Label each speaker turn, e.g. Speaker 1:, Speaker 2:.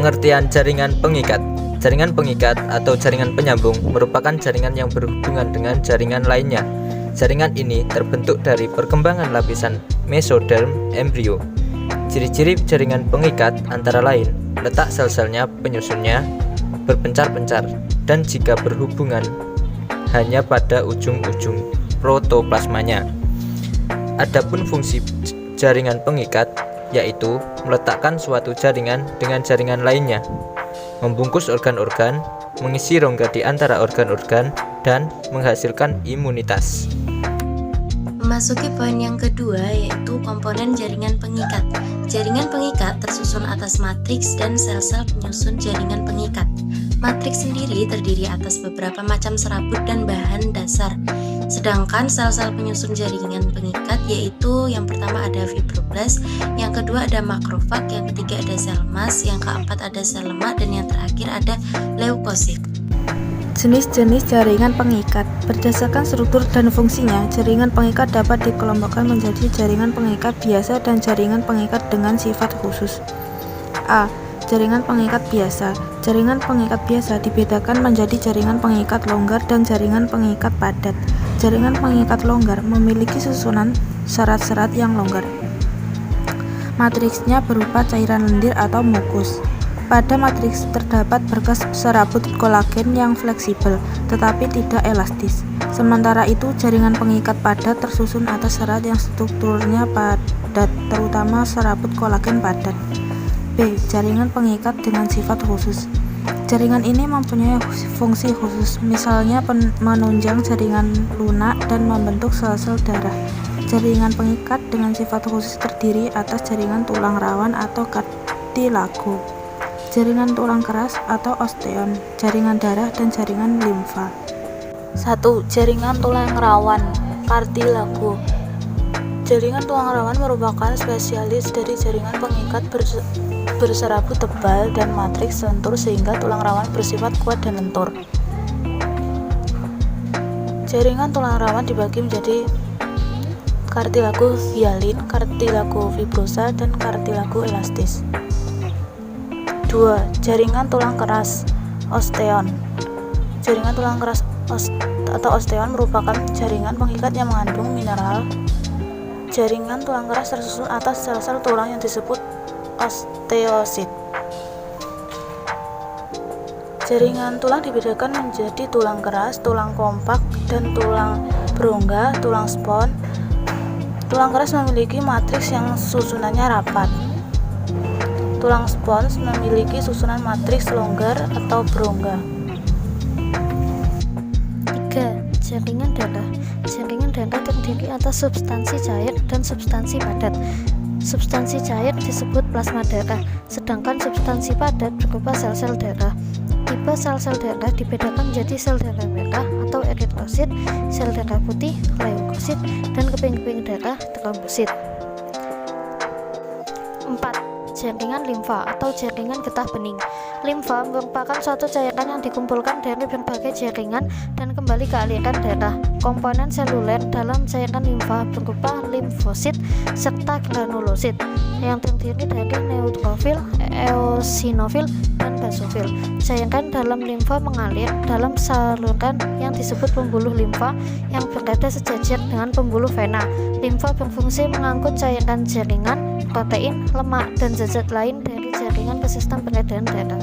Speaker 1: Pengertian jaringan pengikat. Jaringan pengikat atau jaringan penyambung merupakan jaringan yang berhubungan dengan jaringan lainnya. Jaringan ini terbentuk dari perkembangan lapisan mesoderm embrio. Ciri-ciri jaringan pengikat antara lain letak sel-selnya penyusunnya berpencar-pencar dan jika berhubungan hanya pada ujung-ujung protoplasmanya. Adapun fungsi jaringan pengikat yaitu meletakkan suatu jaringan dengan jaringan lainnya, membungkus organ-organ, mengisi rongga di antara organ-organ, dan menghasilkan imunitas.
Speaker 2: Memasuki poin yang kedua yaitu komponen jaringan pengikat. Jaringan pengikat tersusun atas matriks dan sel-sel penyusun jaringan pengikat. Matriks sendiri terdiri atas beberapa macam serabut dan bahan dasar. Sedangkan sel-sel penyusun jaringan pengikat yaitu yang pertama ada fibroblast, yang kedua ada makrofag, yang ketiga ada sel emas, yang keempat ada sel lemak, dan yang terakhir ada leukosit.
Speaker 3: Jenis-jenis jaringan pengikat. Berdasarkan struktur dan fungsinya, jaringan pengikat dapat dikelompokkan menjadi jaringan pengikat biasa dan jaringan pengikat dengan sifat khusus. A. Jaringan pengikat biasa. Jaringan pengikat biasa dibedakan menjadi jaringan pengikat longgar dan jaringan pengikat padat. Jaringan pengikat longgar memiliki susunan serat-serat yang longgar. Matriksnya berupa cairan lendir atau mukus. Pada matriks terdapat berkas serabut kolagen yang fleksibel, tetapi tidak elastis. Sementara itu, jaringan pengikat padat tersusun atas serat yang strukturnya padat, terutama serabut kolagen padat. B. Jaringan pengikat dengan sifat khusus. Jaringan ini mempunyai fungsi khusus, misalnya menunjang jaringan lunak dan membentuk sel-sel darah. Jaringan pengikat dengan sifat khusus terdiri atas jaringan tulang rawan atau kartilago, jaringan tulang keras atau osteon, jaringan darah, dan jaringan limfa.
Speaker 4: 1. Jaringan tulang rawan kartilago. Jaringan tulang rawan merupakan spesialis dari jaringan pengikat berserabut tebal dan matriks lentur sehingga tulang rawan bersifat kuat dan lentur. Jaringan tulang rawan dibagi menjadi kartilago hialin, kartilago fibrosa, dan kartilago elastis. 2. Jaringan tulang keras osteon. Jaringan tulang keras atau osteon merupakan jaringan pengikat yang mengandung mineral. Jaringan tulang keras tersusun atas sel-sel tulang yang disebut osteosit. Jaringan tulang dibedakan menjadi tulang keras, tulang kompak, dan tulang berongga, tulang spons. Tulang keras memiliki matriks yang susunannya rapat. Tulang spons memiliki susunan matriks longgar atau berongga.
Speaker 5: 3. Jaringan darah. Jaringan darah terdiri atas substansi cair dan substansi padat. Substansi cair disebut plasma darah, sedangkan substansi padat berupa sel-sel darah. Tipe sel-sel darah dibedakan menjadi sel darah merah atau eritrosit, sel darah putih, leukosit, dan keping-keping darah, trombosit. 4. Jaringan limfa atau jaringan getah bening. Limfa merupakan suatu cairan yang dikumpulkan dari berbagai jaringan dan kembali ke aliran darah. Komponen seluler dalam cairan limfa berupa limfosit serta granulosit yang terdiri dari neutrofil, eosinofil, dan basofil. Cairan dalam limfa mengalir dalam saluran yang disebut pembuluh limfa yang berada sejajar dengan pembuluh vena. Limfa berfungsi mengangkut cairan jaringan, protein, lemak, dan zat-zat lain dari jaringan ke sistem peredaran darah.